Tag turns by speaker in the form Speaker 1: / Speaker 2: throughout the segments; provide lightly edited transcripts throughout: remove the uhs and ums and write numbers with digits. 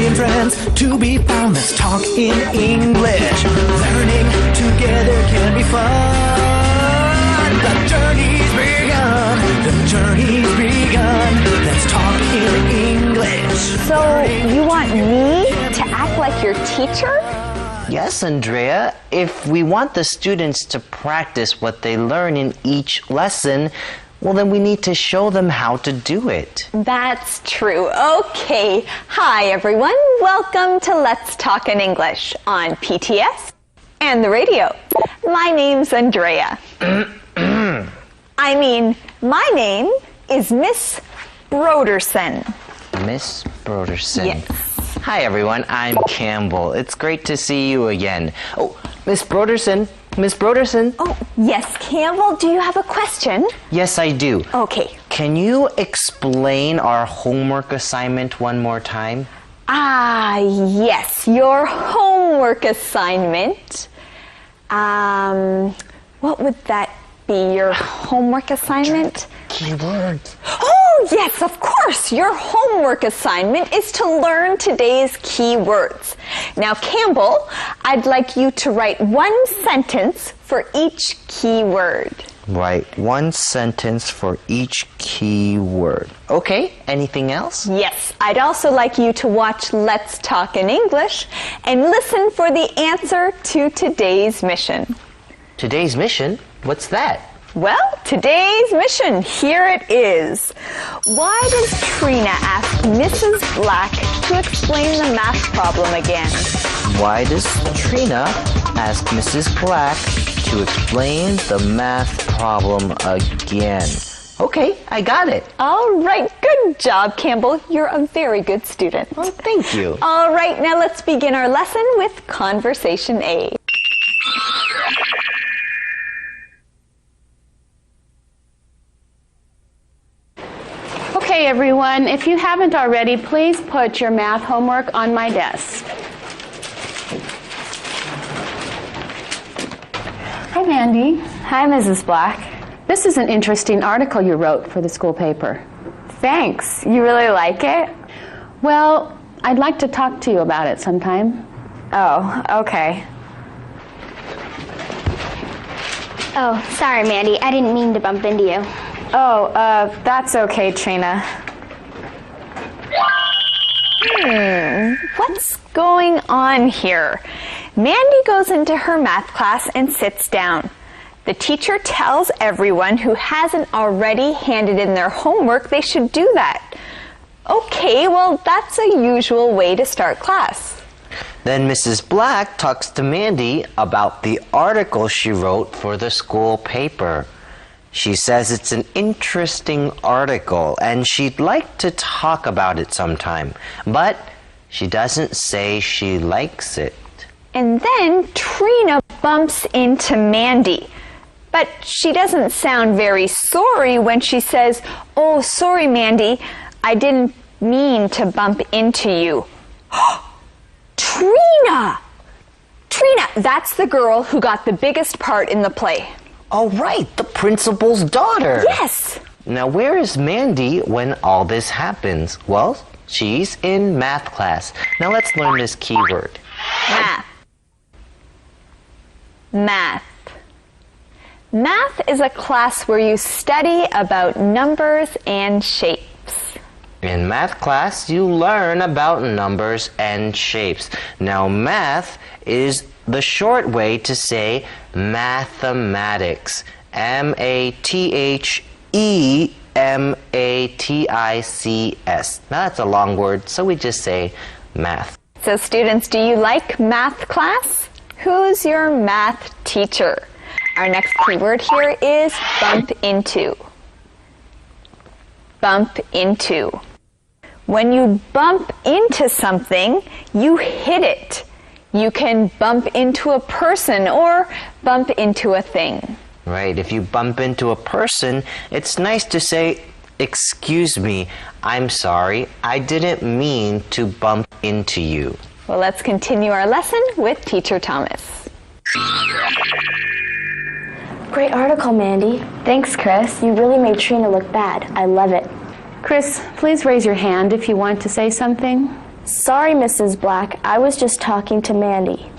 Speaker 1: million friends to be found. Let's talk in English. Learning together can be fun. The journey's begun. The journey's begun. Let's talk in English.
Speaker 2: So you want me to act like your teacher?
Speaker 3: Yes, Andrea. If we want the students to practice what they learn in each lesson, well, then we need to show them how to do it.
Speaker 2: That's true. Okay. Hi, everyone. Welcome to Let's Talk in English on PTS and the radio. My name's Andrea. My name is Miss Broderson.
Speaker 3: Miss Broderson.
Speaker 2: Yes.
Speaker 3: Hi, everyone. I'm Campbell. It's great to see you again. Oh, Miss Broderson. Miss Broderson.
Speaker 2: Oh, yes, Campbell. Do you have a question?
Speaker 3: Yes, I do.
Speaker 2: Okay.
Speaker 3: Can you explain our homework assignment one more time?
Speaker 2: Yes. Your homework assignment. What would that be? Your homework assignment?
Speaker 3: Keywords.
Speaker 2: Oh, yes, of course. Your homework assignment is to learn today's key words. Now, Campbell, I'd like you to write one sentence for each key word.
Speaker 3: Write one sentence for each key word. Okay, anything else?
Speaker 2: Yes, I'd also like you to watch Let's Talk in English and listen for the answer to today's mission.
Speaker 3: Today's mission? What's that?
Speaker 2: Well, today's mission, here it is. Why does Trina ask Mrs. Black to explain the math problem again?
Speaker 3: Why does Trina ask Mrs. Black to explain the math problem again? Okay, I got it.
Speaker 2: All right, good job, Campbell. You're a very good student.
Speaker 3: Well, thank you.
Speaker 2: All right, now let's begin our lesson with Conversation A.
Speaker 4: Okay, everyone, if you haven't already, please put your math homework on my desk. Hi, Mandy.
Speaker 5: Hi, Mrs. Black.
Speaker 4: This is an interesting article you wrote for the school paper.
Speaker 5: Thanks. You really like it?
Speaker 4: Well, I'd like to talk to you about it sometime.
Speaker 5: Oh, okay.
Speaker 6: Oh, sorry, Mandy. I didn't mean to bump into you.
Speaker 5: Oh, that's okay, Trina.
Speaker 2: What's going on here? Mandy goes into her math class and sits down. The teacher tells everyone who hasn't already handed in their homework they should do that. Okay, well, that's a usual way to start class.
Speaker 3: Then Mrs. Black talks to Mandy about the article she wrote for the school paper. She says it's an interesting article and she'd like to talk about it sometime, but she doesn't say she likes it.
Speaker 2: And then Trina bumps into Mandy. But she doesn't sound very sorry when she says, "Oh, sorry, Mandy, I didn't mean to bump into you." Trina! Trina, that's the girl who got the biggest part in the play.
Speaker 3: Oh, right, the principal's daughter.
Speaker 2: Yes.
Speaker 3: Now, where is Mandy when all this happens? Well, she's in math class. Now, let's learn this keyword.
Speaker 2: Math. Math. Math is a class where you study about numbers and shapes.
Speaker 3: In math class, you learn about numbers and shapes. Now, math is the short way to say mathematics. M-A-T-H-E-M-A-T-I-C-S. Now, that's a long word, so we just say math.
Speaker 2: So, students, do you like math class? Who's your math teacher? Our next keyword here is bump into. Bump into. When you bump into something, you hit it. You can bump into a person or bump into a thing.
Speaker 3: Right, if you bump into a person, it's nice to say, "Excuse me, I'm sorry, I didn't mean to bump into you."
Speaker 2: Well, let's continue our lesson with Teacher Thomas.
Speaker 6: Great article, Mandy. Thanks, Chris. You really made Trina look bad. I love it.
Speaker 4: Chris, please raise your hand if you want to say something.
Speaker 5: Sorry, Mrs. Black. I was just talking to Mandy.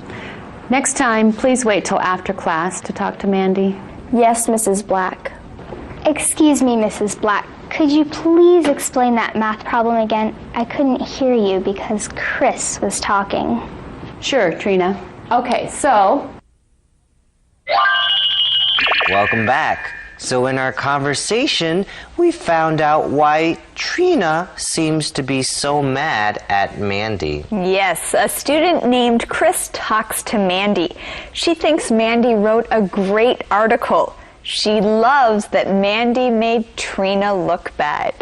Speaker 4: Next time, please wait till after class to talk to Mandy.
Speaker 5: Yes, Mrs. Black.
Speaker 6: Excuse me, Mrs. Black. Could you please explain that math problem again? I couldn't hear you because Chris was talking.
Speaker 4: Sure, Trina. Okay, so...
Speaker 3: Welcome back. So in our conversation, we found out why Trina seems to be so mad at Mandy.
Speaker 2: Yes, a student named Chris talks to Mandy. She thinks Mandy wrote a great article. She loves that Mandy made Trina look bad.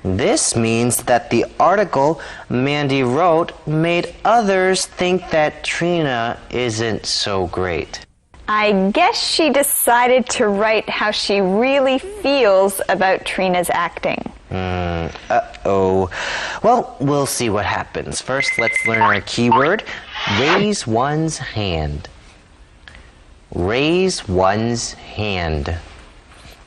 Speaker 3: This means that the article Mandy wrote made others think that Trina isn't so great.
Speaker 2: I guess she decided to write how she really feels about Trina's acting.
Speaker 3: Uh-oh. Well, we'll see what happens. First, let's learn our keyword, raise one's hand. Raise one's hand.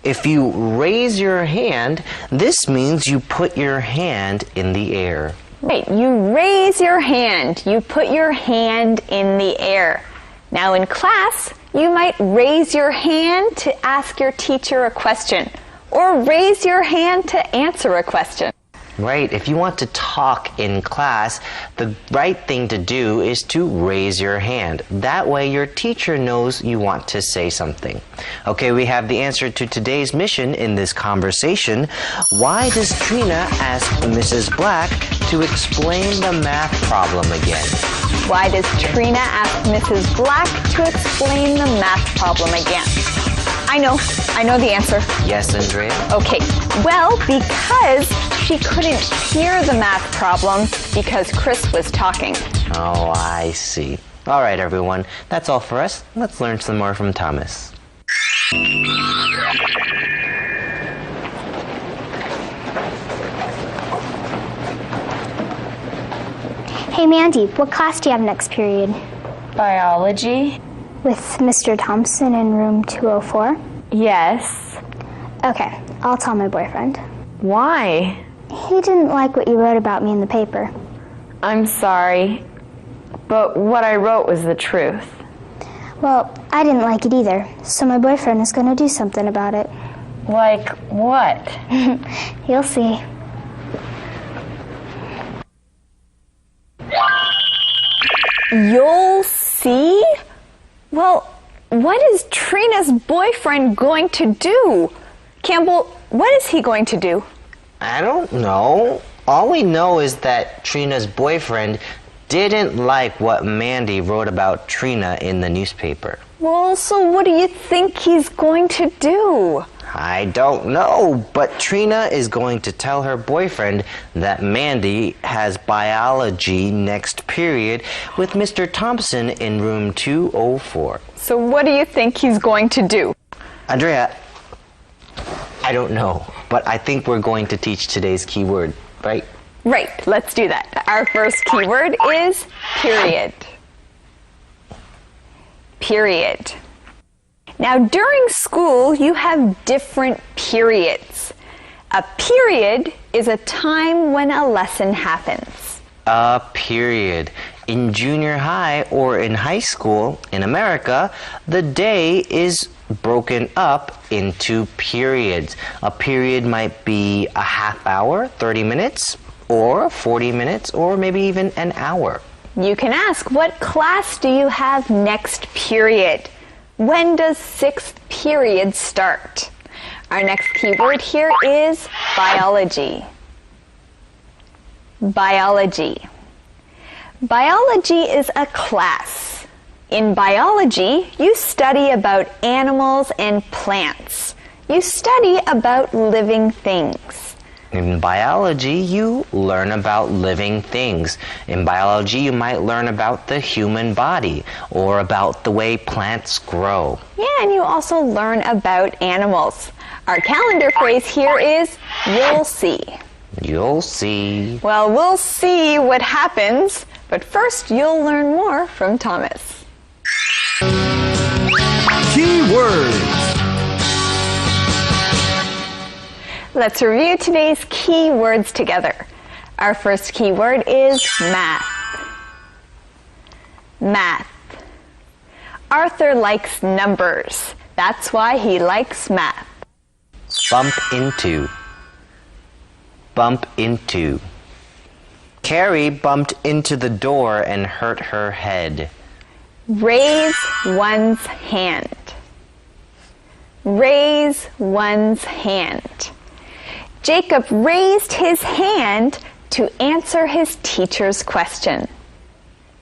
Speaker 3: If you raise your hand, this means you put your hand in the air.
Speaker 2: Right, you raise your hand. You put your hand in the air. Now in class, you might raise your hand to ask your teacher a question, or raise your hand to answer a question.
Speaker 3: Right, if you want to talk in class, the right thing to do is to raise your hand. That way your teacher knows you want to say something. Okay, we have the answer to today's mission in this conversation. Why does Trina ask Mrs. Black to explain the math problem again?
Speaker 2: Why does Trina ask Mrs. Black to explain the math problem again? I know the answer.
Speaker 3: Yes, Andrea?
Speaker 2: Okay, well, because she couldn't hear the math problem because Chris was talking.
Speaker 3: Oh, I see. All right, everyone. That's all for us. Let's learn some more from Thomas.
Speaker 6: Hey, Mandy, what class do you have next period?
Speaker 5: Biology?
Speaker 6: With Mr. Thompson in room 204?
Speaker 5: Yes.
Speaker 6: Okay, I'll tell my boyfriend.
Speaker 5: Why?
Speaker 6: He didn't like what you wrote about me in the paper.
Speaker 5: I'm sorry, but what I wrote was the truth.
Speaker 6: Well, I didn't like it either, so my boyfriend is going to do something about it.
Speaker 5: Like what?
Speaker 6: You'll see.
Speaker 2: You'll see? Well, what is Trina's boyfriend going to do? Campbell, what is he going to do?
Speaker 3: I don't know. All we know is that Trina's boyfriend didn't like what Mandy wrote about Trina in the newspaper.
Speaker 2: Well, so what do you think he's going to do?
Speaker 3: I don't know, but Trina is going to tell her boyfriend that Mandy has biology next period with Mr. Thompson in room 204.
Speaker 2: So what do you think he's going to do?
Speaker 3: Andrea, I don't know, but I think we're going to teach today's keyword, right?
Speaker 2: Right, let's do that. Our first keyword is period. Period. Now, during school, you have different periods. A period is a time when a lesson happens.
Speaker 3: A period. In junior high or in high school in America, the day is broken up into periods. A period might be a half hour, 30 minutes, or 40 minutes, or maybe even an hour.
Speaker 2: You can ask, what class do you have next period? When does sixth period start? Our next keyword here is biology. Biology. Biology is a class. In biology, you study about animals and plants. You study about living things.
Speaker 3: In biology, you learn about living things. In biology, you might learn about the human body or about the way plants grow.
Speaker 2: Yeah, and you also learn about animals. Our calendar phrase here is, you'll see.
Speaker 3: You'll see.
Speaker 2: Well, we'll see what happens, but first you'll learn more from Thomas.
Speaker 1: Keywords.
Speaker 2: Let's review today's key words together. Our first keyword is math. Math. Arthur likes numbers. That's why he likes math.
Speaker 3: Bump into. Bump into. Carrie bumped into the door and hurt her head.
Speaker 2: Raise one's hand. Raise one's hand. Jacob raised his hand to answer his teacher's question.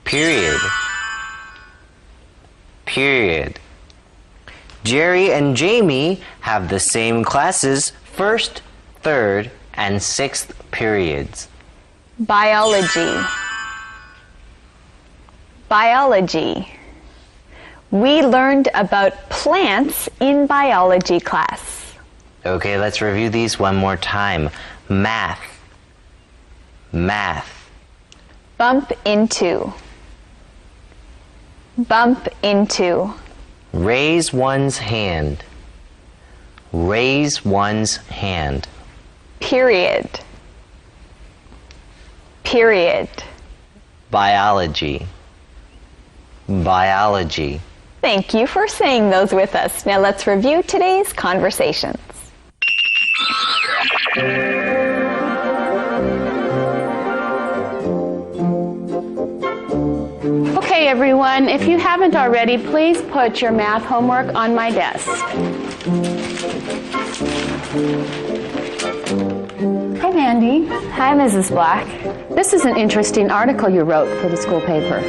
Speaker 3: Period. Period. Jerry and Jamie have the same classes, first, third, and sixth periods.
Speaker 2: Biology. Biology. We learned about plants in biology class.
Speaker 3: Okay, let's review these one more time. Math. Math.
Speaker 2: Bump into. Bump into.
Speaker 3: Raise one's hand. Raise one's hand.
Speaker 2: Period. Period.
Speaker 3: Biology. Biology.
Speaker 2: Thank you for saying those with us. Now let's review today's conversations.
Speaker 4: Okay, everyone, if you haven't already, please put your math homework on my desk. Hi, Mandy.
Speaker 5: Hi, Mrs. Black.
Speaker 4: This is an interesting article you wrote for the school paper.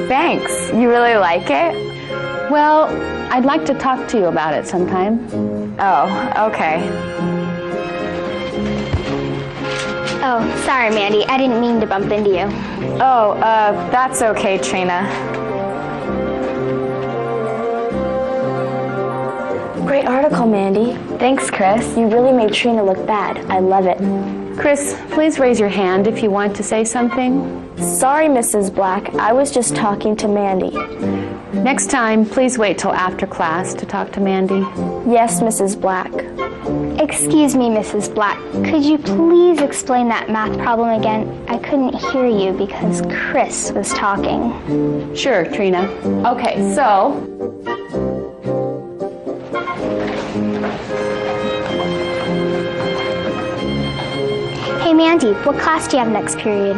Speaker 5: Thanks. You really like it?
Speaker 4: Well, I'd like to talk to you about it sometime.
Speaker 5: Oh, okay.
Speaker 6: Oh, sorry, Mandy. I didn't mean to bump into you.
Speaker 5: Oh, that's okay, Trina. Great article, Mandy. Thanks, Chris. You really made Trina look bad. I love it.
Speaker 4: Chris, please raise your hand if you want to say something.
Speaker 5: Sorry, Mrs. Black. I was just talking to Mandy.
Speaker 4: Next time, please wait till after class to talk to Mandy.
Speaker 5: Yes, Mrs. Black.
Speaker 6: Excuse me, Mrs. Black. Could you please explain that math problem again? I couldn't hear you because Chris was talking.
Speaker 4: Sure, Trina. Okay, so
Speaker 6: Hey, Mandy, what class do you have next period?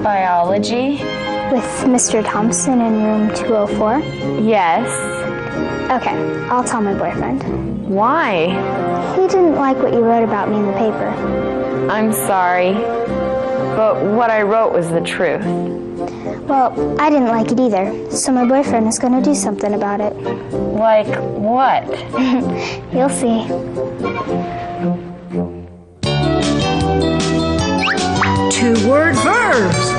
Speaker 5: Biology?
Speaker 6: With Mr. Thompson in room 204?
Speaker 5: Yes.
Speaker 6: Okay, I'll tell my boyfriend.
Speaker 5: Why?
Speaker 6: He didn't like what you wrote about me in the paper.
Speaker 5: I'm sorry, but what I wrote was the truth.
Speaker 6: Well, I didn't like it either, so my boyfriend is going to do something about it.
Speaker 5: Like what?
Speaker 6: You'll see.
Speaker 1: Two-word verbs.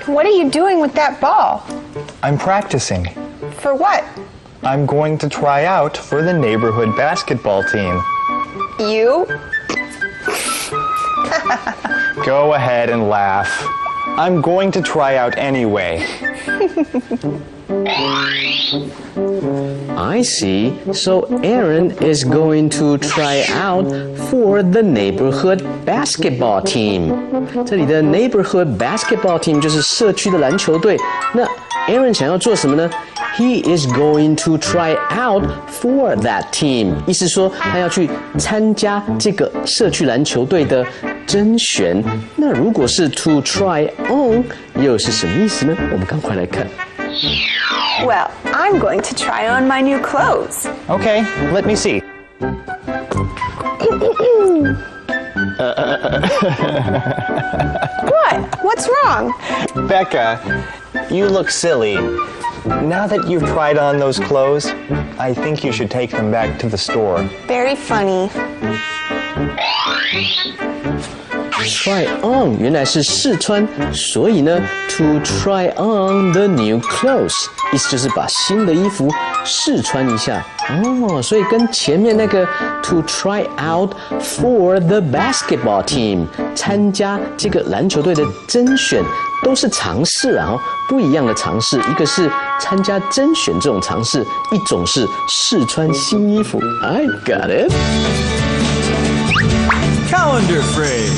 Speaker 7: What are you doing with that ball?
Speaker 8: I'm practicing.
Speaker 7: For what?
Speaker 8: I'm going to try out for the neighborhood basketball team.
Speaker 7: You?
Speaker 8: Go ahead and laugh. I'm going to try out anyway.
Speaker 9: I see. So Aaron is going to try out for the neighborhood basketball team. 这里的 neighborhood basketball team 就是社区的篮球队。那 Aaron 想要做什么呢？ He is going to try out for that team. 意思说他要去参加这个社区篮球队的甄选。那如果是 to try on 又是什么意思呢？我们赶快来看。
Speaker 7: Well, I'm going to try on my new clothes.
Speaker 8: Okay, let me see.
Speaker 7: What? What's wrong?
Speaker 8: Becca, you look silly. Now that you've tried on those clothes, I think you should take them back to the store.
Speaker 7: Very funny.
Speaker 9: try on 原来是试穿，所以呢 to try on the new clothes 意思就是把新的衣服试穿一下哦，所以跟前面那个 to try out for the basketball team 参加这个篮球队的甄选都是尝试啊，不一样的尝试，一个是参加甄选这种尝试，一种是试穿新衣服。I got it.
Speaker 1: Calendar phrase.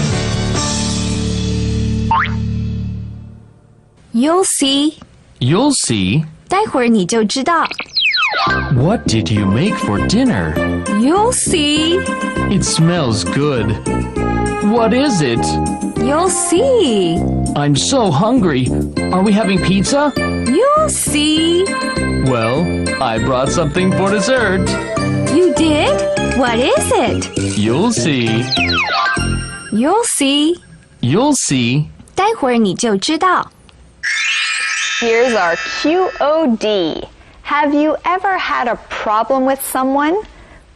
Speaker 10: You'll see.
Speaker 11: You'll see.
Speaker 10: 待会儿你就知道。
Speaker 11: What did you make for dinner?
Speaker 10: You'll see.
Speaker 11: It smells good. What is it?
Speaker 10: You'll see.
Speaker 11: I'm so hungry. Are we having pizza?
Speaker 10: You'll see.
Speaker 11: Well, I brought something for dessert.
Speaker 10: You did? What is it?
Speaker 11: You'll see.
Speaker 10: You'll see.
Speaker 11: You'll see.
Speaker 10: 待会儿你就知道。
Speaker 2: Here's our QOD. Have you ever had a problem with someone?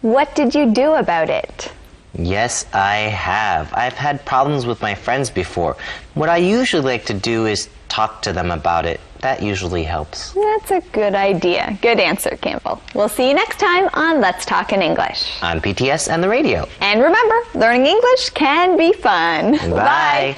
Speaker 2: What did you do about it?
Speaker 3: Yes, I have. I've had problems with my friends before. What I usually like to do is talk to them about it. That usually helps.
Speaker 2: That's a good idea. Good answer, Campbell. We'll see you next time on Let's Talk in English.
Speaker 3: On PTS and the radio.
Speaker 2: And remember, learning English can be fun.
Speaker 3: Bye.